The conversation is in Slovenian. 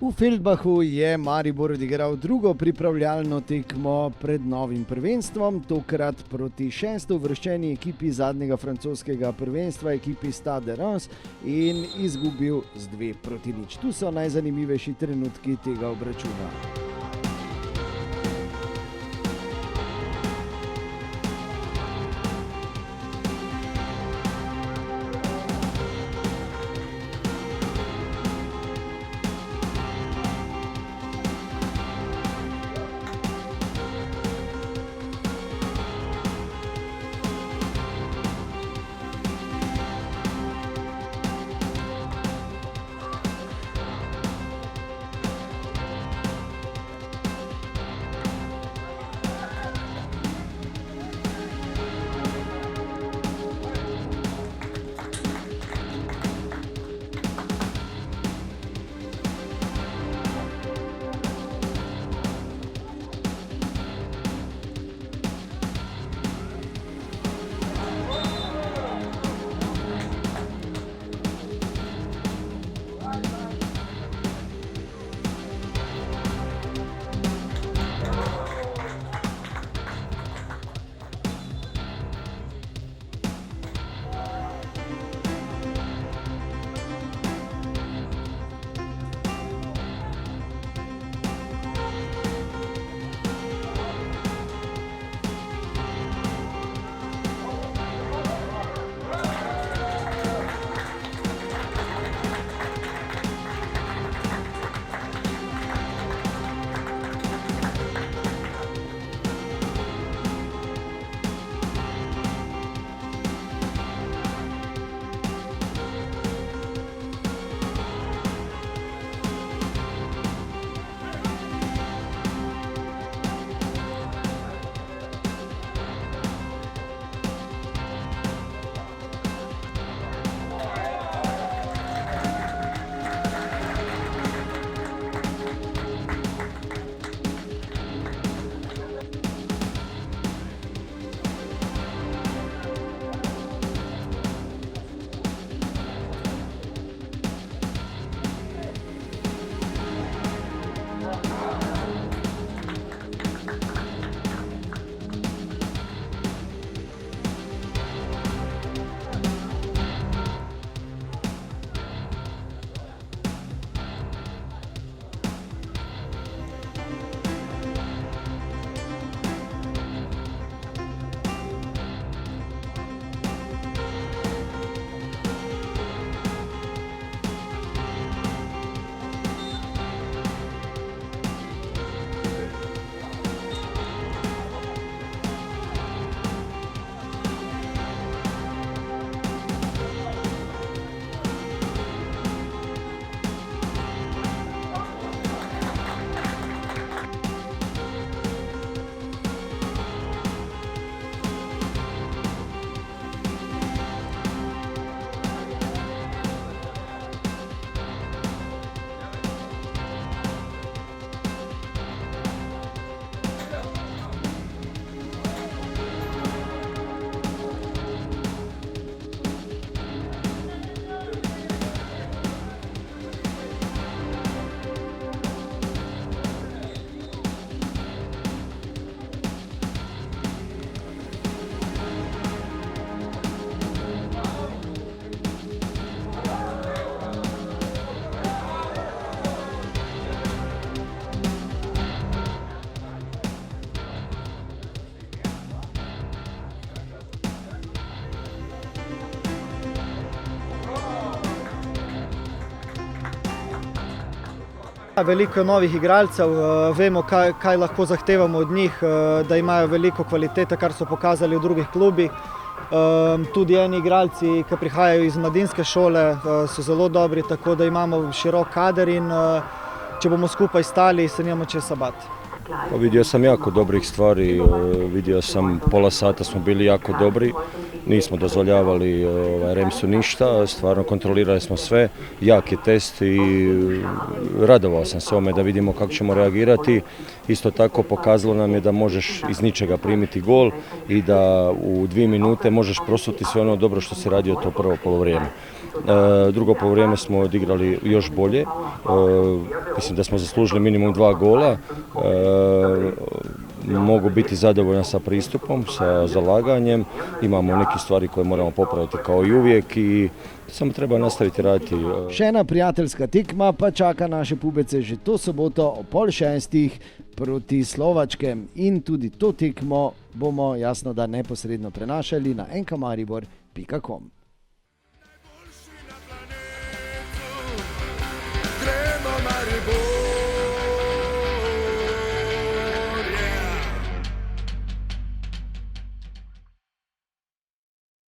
V Feldbachu je Maribor odigral drugo pripravljalno tekmo pred novim prvenstvom, tokrat proti šestouvrščeni ekipi zadnjega francoskega prvenstva, ekipi Stade Reims, in izgubil z 2-0. Tu so najzanimivejši trenutki tega obračuna. Veliko novih igralcev, vemo, kaj lahko zahtevamo od njih, da imajo veliko kvalitete, kar so pokazali v drugih klubih. Tudi eni igralci, ki prihajajo iz mladinske šole, so zelo dobri, tako da imamo širok kader in če bomo skupaj stali, se nimamo česa bati. Vidio sam jako dobrih stvari, vidio sam pola sata smo bili jako dobri. nismo dozvoljavali Remsu ništa, stvarno kontrolirali smo sve, jak je test i radovao sam se ovome da vidimo kako ćemo reagirati. Isto tako pokazalo nam je da možeš iz ničega primiti gol i da u 2 minute možeš prosuti sve ono dobro što se radio to prvo polovrijeme. Drugo polovrijeme smo odigrali još bolje, mislim da smo zaslužili minimum 2 gola, mogu biti zadovoljan sa pristupom, sa zalaganjem, imamo neke stvari koje moramo popraviti kao i uvijek i samo treba nastaviti raditi. Še ena prijateljska tekma pa čaka naše pubece že to soboto o 5:30 proti Slovačkem in tudi to tekmo bomo jasno da neposredno prenašali na nkamaribor.com.